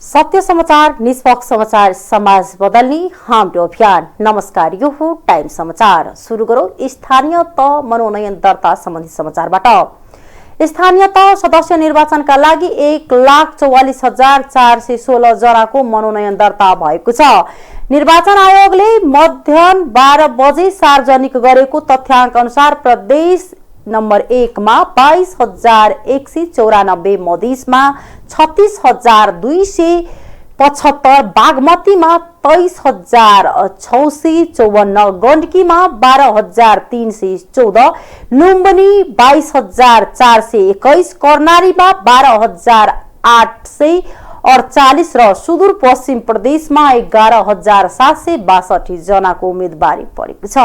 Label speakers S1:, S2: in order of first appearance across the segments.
S1: सत्य समाचार, निष्पक्ष समाचार, समाज बदल्ने हाम्रो अभियान। नमस्कार, यो हो टाइम समाचार। सुरु गरौँ स्थानीय तह मनोनयन दर्ता सम्बन्धी समाचारबाट। स्थानीय तह सदस्य निर्वाचनका लागि 1,44,416 जनाको मनोनयन दर्ता भएको छ। निर्वाचन आयोगले मध्याह्न 12 बजे सार्वजनिक गरेको तथ्याङ्क अनुसार प्रदेश नम्बर 1 मा 22,194, मधेसमा 36,275, बागमतीमा 23,654, गण्डकीमा 12,314, लुम्बिनी 22,421, कर्णालीमा 12,848 र सुदूरपश्चिम प्रदेशमा 11,762 जनाको उम्मेदवारी परेको छ।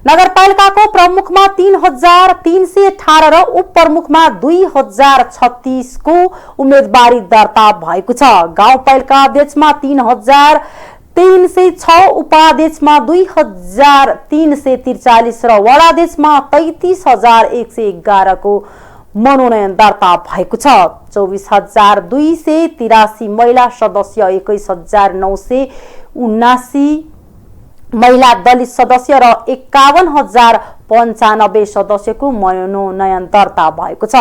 S1: नगरपालिकाको प्रमुखमा 3,318 र उपप्रमुखमा 2,036 को उम्मेदवारी दर्ता भएको छ। गाउँपालिका अध्यक्षमा 3,306, उपाध्यक्षमा 2,343 र वडाध्यक्षमा 33,111 को मनोनयन दर्ता भएको छ। 24,283 महिला सदस्य, 21,979 महिला दलित सदस्य र 51,095 सदस्यको मनोनयन दर्ता भएको छ।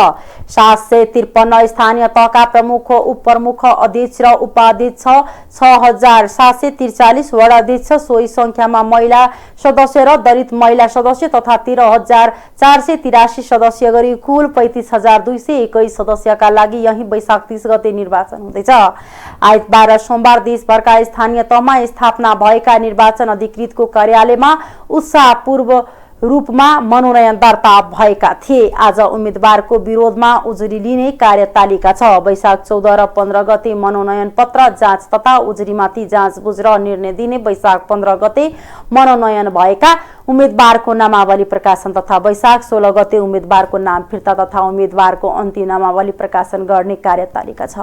S1: 753 स्थानीय तहका प्रमुख, उपप्रमुख, अध्यक्ष र उपाध्यक्ष, 6,743 वडाध्यक्ष, सोही संख्यामा महिला सदस्य र दलित महिला सदस्य तथा 13,483 सदस्य गरी कुल 35,221 सदस्यका लागि यही वैशाख 30 गते निर्वाचन हुँदैछ। आइतबार र सोमबार देशभरका स्थानीय तहमा स्थापना भएका निर्वाचन अधिकृतको कार्यालयमा उत्साहपूर्व रूपमा मनोनयन दर्ता भएका थिए। आज उम्मेदवारको विरोधमा उजुरी लिने कार्यतालिका छ। वैशाख 14 र 15 गते मनोनयन पत्र जाँच तथा उजुरीमाथि जाँच बुझ र निर्णय दिने। वैशाख 15 गते मनोनयन भएका उम्मेदवारको नामावली प्रकाशन तथा वैशाख 16 गते उम्मेदवारको नाम फिर्ता तथा उम्मेदवारको अन्तिम नामावली प्रकाशन गर्ने कार्यतालिका छ।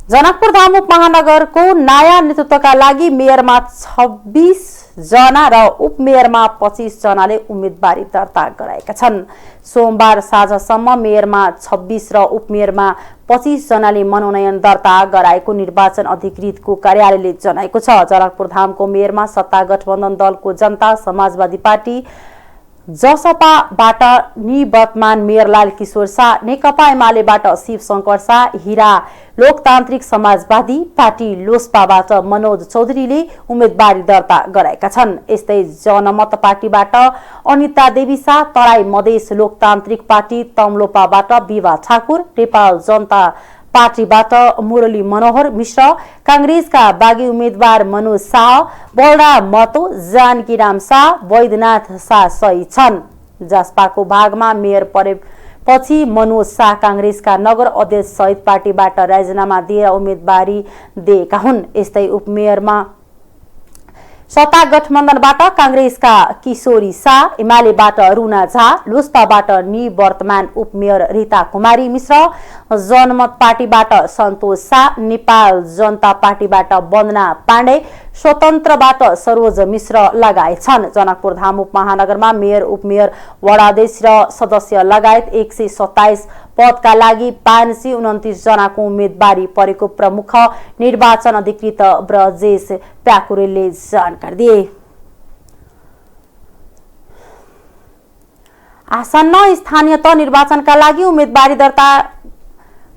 S1: जनकपुर धाम उपमहानगरको नयाँ नेतृत्वका लागि मेयरमा 26 जना र उपमेयरमा 25 जनाले उम्मेदवारी दर्ता गराएका छन्। सोमबार साँझसम्म मेयरमा 26 र उपमेयरमा 25 जनाले मनोनयन दर्ता गराएको निर्वाचन अधिकृतको कार्यालयले जनाएको छ। जनकपुर धामको मेयरमा सत्ता गठबन्धन दलको जनता समाजवादी पार्टी जसपाबाट निवर्तमान मेयर लाल किशोर शाह, नेकपा एमालेबाट शिव शंकर शाह, हिरा लोकतान्त्रिक समाजवादी पार्टी लोसपाबाट मनोज चौधरीले उम्मेदवारी दर्ता गराएका छन्। यस्तै जनमत पार्टीबाट अनिता देवी शाह, तराई मधेस लोकतान्त्रिक पार्टी तमलोपाबाट विभा ठाकुर, नेपाल जनता पार्टीबाट मुरली मनोहर मिश्र, कांग्रेसका बागी उम्मेदवार मनोज शाह, बल्डा मतो जानकीराम शाह, वैद्यनाथ शाह सही छन्। जसपाको भागमा मेयर परेपछि मनोज शाह कांग्रेसका नगर अध्यक्ष सहित पार्टीबाट राजीनामा दिएर उम्मेदवारी दिएका हुन्। यस्तै उपमेयरमा सत्ता गठबन्धनबाट कांग्रेसका किशोरी शाह, एमालेबाट रुना झा, लोसपाबाट निवर्तमान उपमेयर रीता कुमारी मिश्र, जनमत पार्टीबाट सन्तोष शाह, नेपाल जनता पार्टीबाट वन्दना पाण्डे, स्वतन्त्रबाट सरोज मिश्र लगायत छन्। जनकपुर धाम उपमहानगरमा मेयर, उपमेयर, वडाध्यक्ष र सदस्य लगायत 127 पदका लागि 529 जनाको उम्मेदवारी परेको प्रमुख निर्वाचन अधिकृत ब्रजेश प्याकुरेलले जानकारी दिए। आसन्न स्थानीय तह निर्वाचनका लागि उम्मेदवारी दर्ता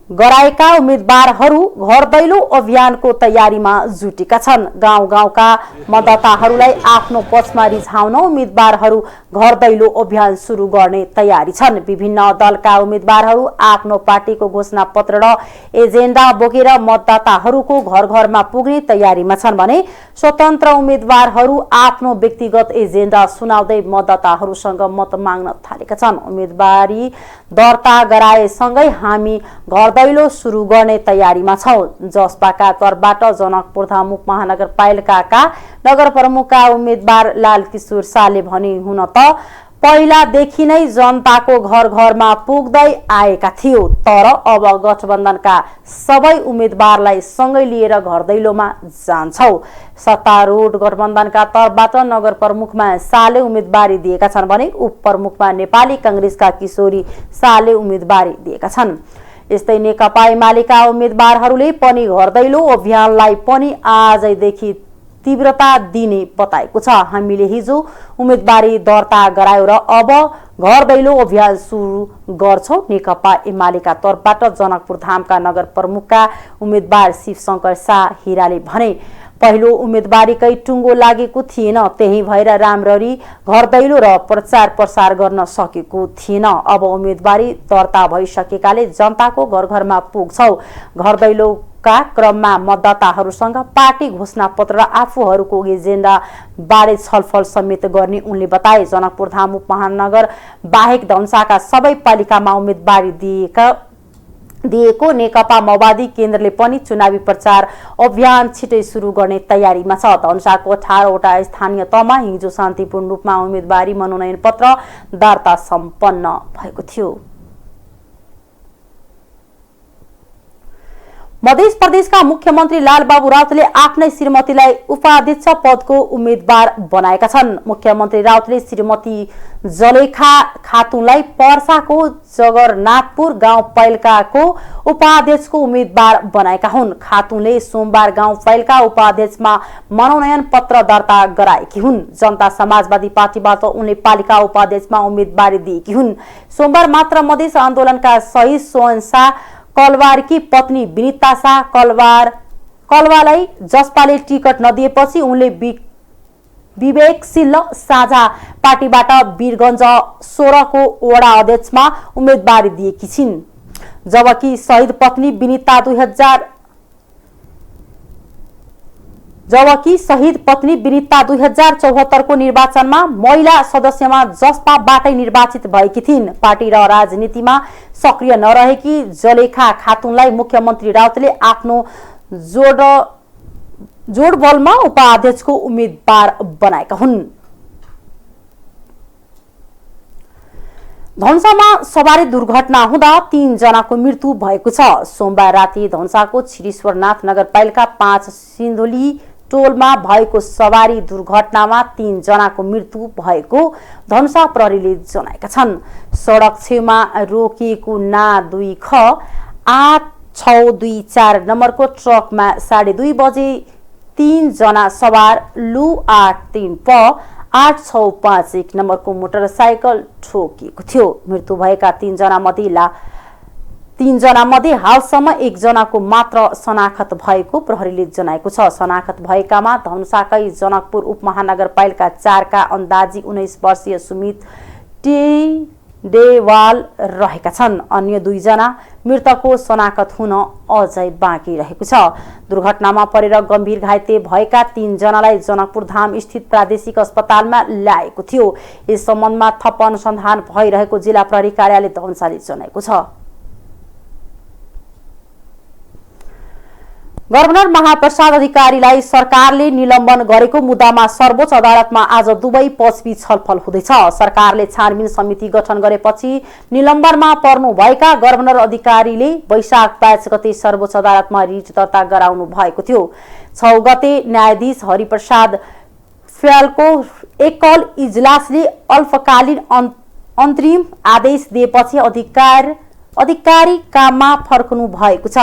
S1: गराएका उम्मेदवारहरू घर दैलो अभियानको तयारीमा जुटेका छन्। गाउँ गाउँका मतदाताहरूलाई आफ्नो पक्षमा रिझाउन उम्मेदवारहरू घर दैलो अभियान सुरु गर्ने तयारी छन्। विभिन्न दलका उम्मेदवारहरू आफ्नो पार्टीको घोषणा पत्र र एजेन्डा बोकेर मतदाताहरूको घर घरमा पुग्ने तयारीमा छन् भने स्वतन्त्र उम्मेदवारहरू आफ्नो व्यक्तिगत एजेन्डा सुनाउँदै मतदाताहरूसँग मत माग्न थालेका छन्। उम्मेदवारी दर्ता गराएसँगै हामी घर दैलो सुरु गर्ने तयारीमा छौं। जसपाका तर्फबाट जनकपुर धाम उपमहानगरपालिकाका नगर प्रमुखका उम्मेदवार लाल किशोर शाहले भने हुन त पहिलादेखि नै जनताको घर घरमा पुग्दै आएका थियो, तर अब गठबन्धनका सबै उम्मेदवारलाई सँगै लिएर घर दैलोमा जान्छौ। सत्तारूढ गठबन्धनका तर्फबाट नगर प्रमुखमा शाहले उम्मेदवारी दिएका छन् भने उप प्रमुखमा नेपाली कांग्रेसका किशोरी शाहले उम्मेदवारी दिएका छन्। यस्तै नेकपा एमालेका उम्मेदवारहरूले पनि घर दैलो अभियानलाई पनि आजैदेखि तीव्रता दिने बताएको छ। हामीले हिजो उम्मेदवारी दर्ता गरायो र अब घर दैलो अभियान सुरु गर्छौं। नेकपा एमालेका तर्फबाट जनकपुर धामका नगर प्रमुखका उम्मेदवार शिवशंकर शाह हिराले भने, पहिलो उम्मेदवारीकै टुङ्गो लागेको थिएन, त्यही भएर राम्ररी घर दैलो र प्रचार प्रसार गर्न सकेको थिएन। अब उम्मेदवारी दर्ता भइसकेकाले जनताको घर घरमा पुग्छौ। घर दैलोका क्रममा मतदाताहरूसँग पार्टी घोषणा पत्र र आफूहरूको एजेन्डा बारे छलफल समेत गर्ने उनले बताए। जनकपुर धाम उपमहानगर बाहेक धनुषाका सबै पालिकामा उम्मेदवारी दिएको नेकपा माओवादी केन्द्रले पनि चुनावी प्रचार अभियान छिटै सुरु गर्ने तयारीमा छ। धनुषाको 18 वटा स्थानीय तहमा हिजो शान्तिपूर्ण रूपमा उम्मेदवारी मनोनयन पत्र दर्ता सम्पन्न भएको थियो। मध्य प्रदेशका मुख्यमन्त्री लालबाबु राउतले आफ्नै श्रीमतीलाई उपाध्यक्ष पदको उम्मेदवार बनाएका छन्। मुख्यमन्त्री राउतले श्रीमती जलेखा खातुनलाई पर्साको जगरनाथपुर गाउँपालिकाको उपाध्यक्षको उम्मेदवार बनाएका हुन्। खातुनले सोमबार गाउँपालिका उपाध्यक्षमा मनोनयन पत्र दर्ता गराएकी हुन्। जनता समाजवादी पार्टीबाट उनले पालिका उपाध्यक्षमा उम्मेदवारी दिएकी हुन्। सोमबार मात्र मधेस आन्दोलनका शहीद सोहनशाह कलवारकी पत्नी विनिता शाह कलवारलाई जसपाले टिकट नदिएपछि उनले विवेकशील साझा पार्टीबाट वीरगञ्ज 16 को वडा अध्यक्षमा उम्मेदवारी दिएकी छिन्। जबकि शहीद पत्नी विनिता 2074 को निर्वाचनमा महिला सदस्यमा जसपाबाटै निर्वाचित भएकी थिइन्। पार्टी र राजनीतिमा सक्रिय नरहेकी जलेखा खातुनलाई मुख्यमन्त्री राउतले आफ्नो जोडबलमा उपाध्यक्षको उम्मेदवार बनाएका हुन्। धनुषामा सवारी दुर्घटना हुँदा 3 जनाको मृत्यु भएको छ। सोमबार राति धनुषाको छिरीश्वरनाथ नगरपालिका 5 सिन्धुली टोलमा भएको सवारी दुर्घटनामा 3 जनाको मृत्यु भएको धनुषा प्रहरीले जनाएका छन्। सडक छेउमा रोकिएको ना 2 ख 8624 नम्बरको ट्रकमा 2:30 बजे 3 जना सवार लु 83 प 8651 नम्बरको मोटरसाइकल ठोकिएको थियो। मृत्यु भएका 3 जना मध्ये हालसम्म 1 जनाको मात्र शनाखत भएको प्रहरीले जनाएको छ। शनाखत भएकामा धनुषाकै जनकपुर उपमहानगरपालिका 4 का अन्दाजी 19 वर्षीय सुमित टेडेवाल रहेका छन्। अन्य 2 जना मृतकको शनाखत हुन अझै बाँकी रहेको छ। दुर्घटनामा परेर गम्भीर घाइते भएका 3 जनालाई जनकपुर धाम स्थित प्रादेशिक अस्पतालमा ल्याएको थियो। यस सम्बन्धमा थप अनुसन्धान भइरहेको जिल्ला प्रहरी कार्यालय धनुषाले जनाएको छ। गभर्नर महाप्रसाद अधिकारीलाई सरकारले निलम्बन गरेको मुद्दामा सर्वोच्च अदालतमा आज दुवै पक्षबीच छलफल हुँदैछ। सरकारले छानबिन समिति गठन गरेपछि निलम्बनमा पर्नुभएका गभर्नर अधिकारीले वैशाख 22 गते सर्वोच्च अदालतमा रिट दर्ता गराउनु भएको थियो। 6 गते न्यायाधीश हरिप्रसाद फ्यालको एकल इजलासले अल्पकालीन अन्तरिम आदेश दिएपछि अधिकारी काममा फर्कनु भएको छ।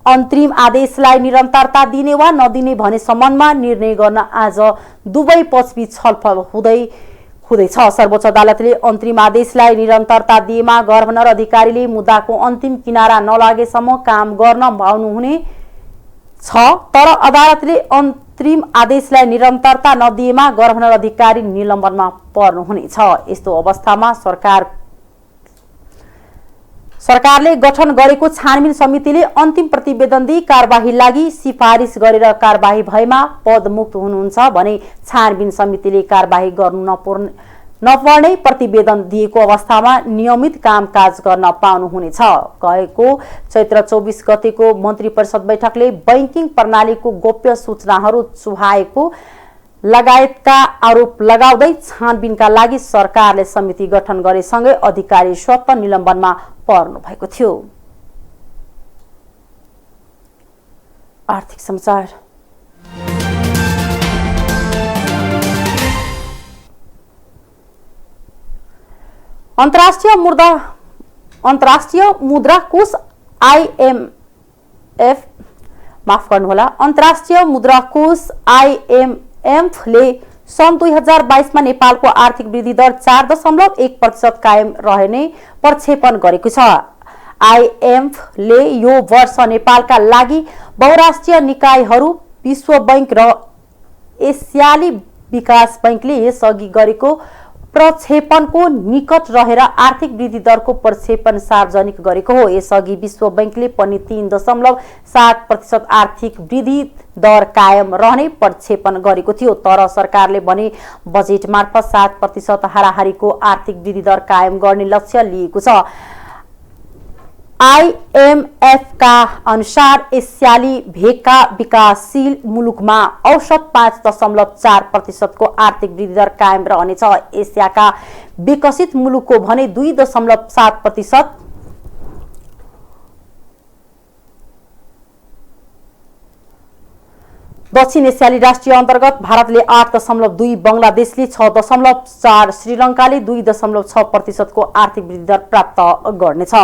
S1: अन्तरिम आदेशलाई निरन्तरता दिने वा नदिने भन्ने सम्बन्धमा निर्णय गर्न आज दुवै पक्षबीच छलफल हुँदैछ। सर्वोच्च अदालतले अन्तरिम आदेशलाई निरन्तरता दिएमा गभर्नर अधिकारीले मुद्दाको अन्तिम किनारा नलागेसम्म काम गर्न पाउनुहुने छ, तर अदालतले अन्तरिम आदेशलाई निरन्तरता नदिएमा गभर्नर अधिकारी निलम्बनमा पर्नुहुनेछ। यस्तो अवस्थामा सरकारले गठन गरेको छानबिन समितिले अन्तिम प्रतिवेदन दिई कारबाही लागि सिफारिस गरेर कारबाही भएमा पदमुक्त हुनुहुन्छ भने छानबिन समितिले कारबाही गर्नु नपर्ने प्रतिवेदन दिएको अवस्थामा नियमित कामकाज गर्न पाउनुहुनेछ। गएको चैत्र 24 गतेको मन्त्री परिषद बैठकले बैंकिङ प्रणालीको गोप्य सूचनाहरू चुहाएको लगायतका आरोप लगाउँदै छानबिनका लागि सरकारले समिति गठन गरेसँगै अधिकारी स्वत निलम्बनमा पर्नु भएको थियो। आर्थिक समाचार। अन्तर्राष्ट्रिय मुद्रा कोष IMF माफ गर्नुहोला अन्तर्राष्ट्रिय मुद्रा कोष IMF ले सन् 2022 मा नेपालको आर्थिक वृद्धि दर 4.1% कायम रहने प्रक्षेपण गरेको छ। IMF ले यो वर्ष नेपालका लागि बहुराष्ट्रिय निकायहरू, विश्व बैंक र एसियाली विकास बैंकले यसअघि गरेको प्रक्षेपणको निकट रहेर आर्थिक वृद्धि दरको प्रक्षेपण सार्वजनिक गरेको हो। यसअघि विश्व बैंकले पनि 3.7% आर्थिक वृद्धि दर कायम रहने प्रक्षेपण गरेको थियो। तर सरकारले भने बजेट मार्फत 7% हाराहारीको आर्थिक वृद्धि दर कायम गर्ने लक्ष्य लिएको छ। IMF का अनुसार एसियाली भेगका विकासशील मुलुकमा औसत 5.4% को आर्थिक वृद्धि दर कायम रहनेछ। एसियाका विकसित मुलुकको भने 2.7%। दक्षिण एसियाली राष्ट्रिय अन्तर्गत भारतले 8.2, बंगलादेशले 6.4, श्रीलङ्काले 2.6% को आर्थिक वृद्धि दर प्राप्त गर्नेछ।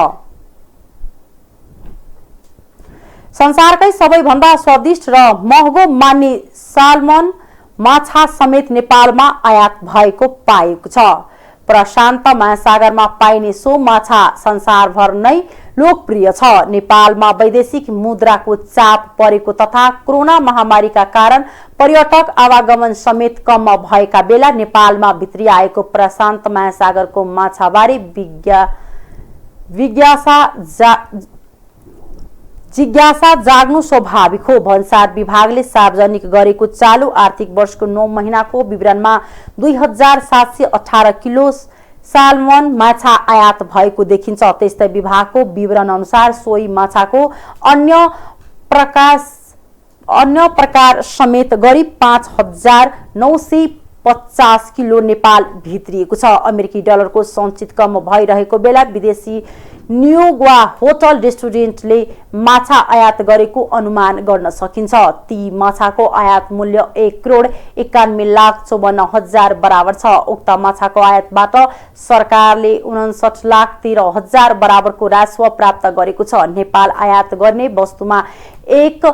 S1: संसारकै सबैभन्दा स्वादिष्ट र महँगो मान्ने साल्मन माछा समेत नेपालमा आयात भएको पाएको छ। प्रशान्त महासागरमा पाइने सो माछा संसारभर नै लोकप्रिय छ। नेपालमा वैदेशिक मुद्राको चाप परेको तथा कोरोना महामारीका कारण पर्यटक आवागमन समेत कम भएका बेला नेपालमा भित्री आएको प्रशान्त महासागरको माछाबारे जिज्ञासा जाग्नु स्वाभाविक हो। भन्सार विभागले सार्वजनिक गरेको चालू आर्थिक वर्षको 9 महिनाको विवरणमा 2718 किलो साल्मन माछा आयात भएको देखिन्छ। त्यस्तै विभागको विवरण अनुसार सोही माछाको अन्य प्रकार समेत गरी 5950 किलो नेपाल भित्रिएको छ। अमेरिकी डलरको सञ्चित कम भइरहेको बेला विदेशी नियोग वा होटल रेस्टुरेन्टले माछा आयात गरेको अनुमान गर्न सकिन्छ। ती माछाको आयात मूल्य 1,91,54,000 बराबर छ। उक्त माछाको आयातबाट सरकारले 59,13,000 बराबरको राजस्व प्राप्त गरेको छ। नेपाल आयात गर्ने वस्तुमा एक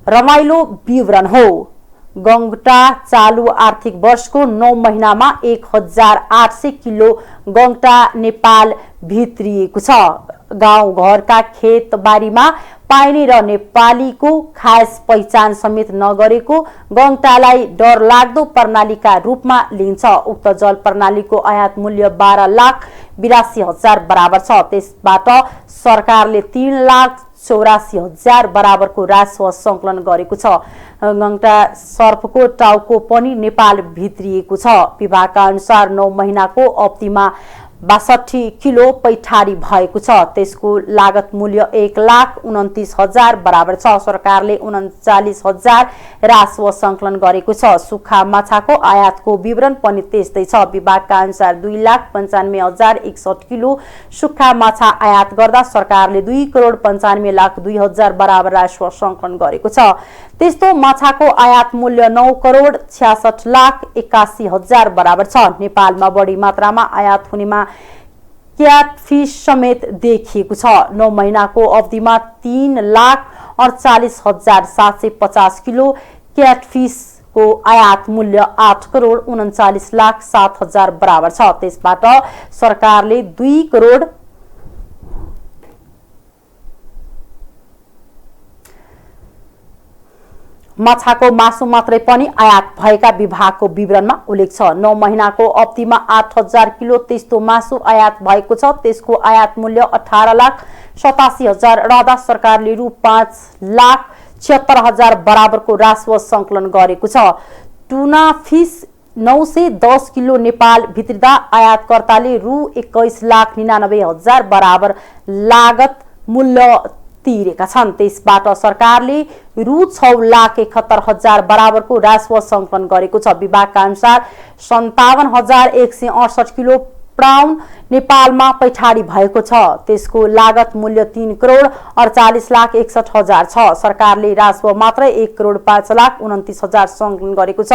S1: रमाइलो विवरण हो। गंगटा चालू आर्थिक वर्षको 9 महिनामा 1800 किलो गंगटा नेपाल भित्रिएको छ। गाउँ घरका खेत बारीमा पाइने र नेपालीको खास पहिचान समेत नगरेको गंगटालाई डरलाग्दो प्रणालीका रूपमा लिन्छ। उक्त जल प्रणालीको आयात मूल्य 12,82,000 बराबर छ। त्यसबाट सरकारले 3,84,000 बराबरको राजस्व संकलन गरेको छ। गंगटा सर्पको टाउको पनि नेपाल भित्रिएको छ। विभागका अनुसार 9 महिनाको अवधिमा 62 किलो पैठारी भएको छ। त्यसको लागत मूल्य 1,29,000 बराबर छ। सरकारले 39,000 राजस्व संकलन गरेको छ। सुक्खा माछाको आयातको विवरण पनि त्यस्तै छ। विभागका अनुसार 2,95,061 किलो सुक्खा माछा आयात गर्दा सरकारले 2,95,02,000 बराबर राजस्व संकलन गरेको छ। त्यस्तो माछाको आयात मूल्य 9,66,81,000 बराबर छ। नेपालमा बढी मात्रामा आयात हुनेमा क्याटफिस समेत देखिएको छ। 9 महिनाको अवधिमा 3,48,750 किलो क्याटफिसको आयात मूल्य 8,39,07,000 बराबर छ। त्यसबाट सरकारले 2 करोड माछाको मासु मात्रै पनि आयात भएका विभागको विवरणमा उल्लेख छ। 9 महिनाको अवधिमा 8,000 किलो त्यस्तो मासु आयात भएको छ। त्यसको आयात मूल्य 18,87,000 रहँदा सरकारले रु 5,76,000 बराबरको राजस्व संकलन गरेको छ। टुना फिस 910 किलो नेपाल भित्रिदा आयातकर्ताले रु 21,99,000 बराबर लागत मूल्य तिरेका छन्। त्यसबाट सरकारले रु 6,71,000 बराबरको राजस्व संकलन गरेको छ। विभागका अनुसार 57,168 किलो प्राउन नेपालमा पैठारी भएको छ। त्यसको लागत मूल्य 3,48,61,000 छ। सरकारले राजस्व मात्र 1,05,29,000 संकलन गरेको छ।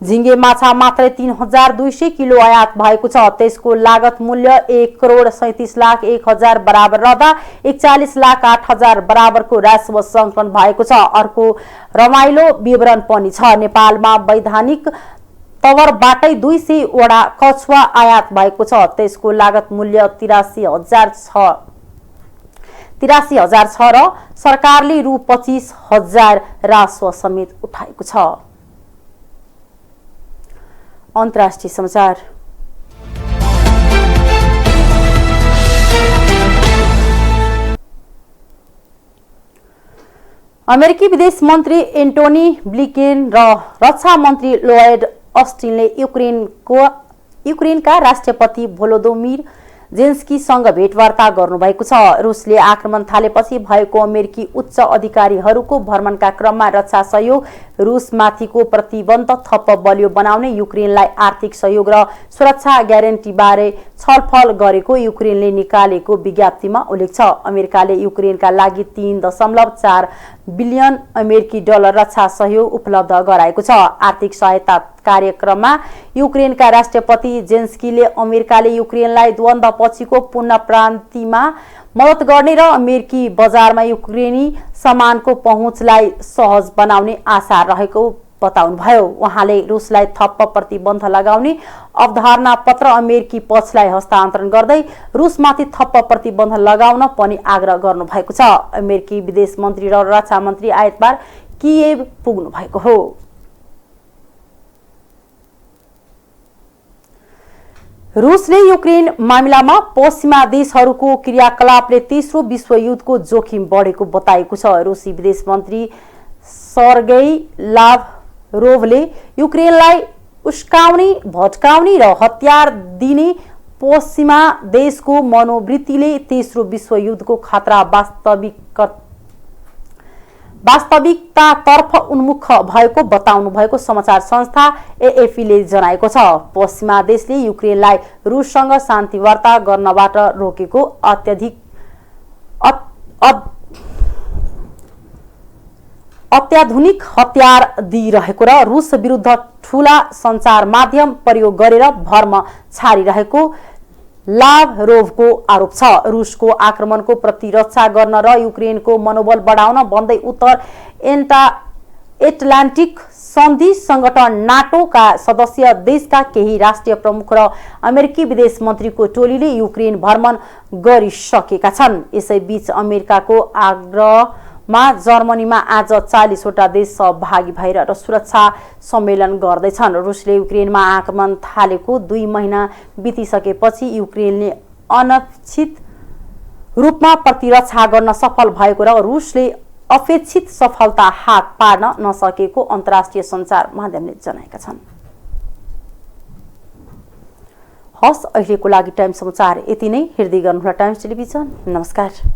S1: झिङ्गे माछा मात्रै 3200 किलो आयात भएको छ। त्यसको लागत मूल्य 1,37,01,000 बराबर रहँदा 41,08,000 बराबरको राजस्व सङ्कलन भएको छ। अर्को रमाइलो विवरण पनि छ। नेपालमा वैधानिक तवरबाटै 200 वटा कछुवा आयात भएको छ। त्यसको लागत मूल्य 83,000 छ र सरकारले रु 25,000 राजस्व समेत उठाएको छ। अन्तर्राष्ट्रिय समाचार। अमेरिकी विदेश मन्त्री एन्टोनी ब्लिकेन र रक्षा मन्त्री लोयड अस्टिनले युक्रेनका राष्ट्रपति भोलोदोमिर जेलेन्स्कीसँग भेटवार्ता गर्नुभएको छ। रुसले आक्रमण थालेपछि भएको अमेरिकी उच्च अधिकारीहरूको भ्रमणका क्रममा रक्षा सहयोग, रुसमाथिको प्रतिबन्ध थप बलियो बनाउने, युक्रेनलाई आर्थिक सहयोग र सुरक्षा ग्यारेन्टीबारे छलफल गरेको युक्रेनले निकालेको विज्ञप्तिमा उल्लेख छ। अमेरिकाले युक्रेनका लागि 3.4 बिलियन अमेरिकी डलर रक्षा सहयोग उपलब्ध गराएको छ। आर्थिक सहायता कार्यक्रममा युक्रेनका राष्ट्रपति जेलेन्स्कीले अमेरिकाले युक्रेनलाई द्वन्द्वपछिको पुनःप्रान्तिमा मद्दत गर्ने र अमेरिकी बजारमा युक्रेनी सामानको पहुँचलाई सहज बनाउने आशा रहेको बताउनुभयो। उहाँले रुसलाई थप प्रतिबन्ध लगाउने अवधारणा पत्र अमेरिकी पक्षलाई हस्तान्तरण गर्दै रुसमाथि थप प्रतिबन्ध लगाउन पनि आग्रह गर्नुभएको छ। अमेरिकी विदेश मन्त्री र रक्षा मन्त्री आइतबार कियेभ पुग्नु भएको हो। रुसले युक्रेन मामिलामा पश्चिमा देशहरूको क्रियाकलापले तेस्रो विश्वयुद्धको जोखिम बढेको बताएको छ। रुसी विदेश मन्त्री सर्गेई लाभरोभले युक्रेनलाई उस्काउने, भड्काउने र हतियार दिने पश्चिमा देशको मनोवृत्तिले तेस्रो विश्वयुद्धको खतरा वास्तविकतातर्फ उन्मुख भएको बताउनु भएको समाचार संस्था एएफपीले जनाएको छ। पश्चिमा देशले युक्रेनलाई रुससँग शान्ति वार्ता गर्नबाट रोकेको अत्याधुनिक हतियार दिइरहेको र रुस विरुद्ध ठूला सञ्चार माध्यम प्रयोग गरेर भर्म छारिरहेको लाभरोभको आरोप छ। रुसको आक्रमणको प्रतिरक्षा गर्न र युक्रेनको मनोबल बढाउन भन्दै उत्तर एटलान्टिक सन्धि संगठन नाटोका सदस्य देशका केही राष्ट्रिय प्रमुख र अमेरिकी विदेश मन्त्रीको टोलीले युक्रेन भ्रमण गरिसकेका छन्। यसैबीच अमेरिकाको आग्रहमा जर्मनीमा आज 40 वटा देश सहभागी भएर सुरक्षा सम्मेलन गर्दैछन्। रुसले युक्रेनमा आक्रमण थालेको 2 महिना बितिसकेपछि युक्रेनले अनपेक्षित रूपमा प्रतिरक्षा गर्न सफल भएको र रुसले अपेक्षित सफलता हात पार्न नसकेको अन्तर्राष्ट्रिय सञ्चार माध्यमले जनाएका छन्। हस्, अहिलेको लागि टाइम समाचार यति नै। हेर्दै गर्नुहोला टाइम्स टेलिभिजन। नमस्कार।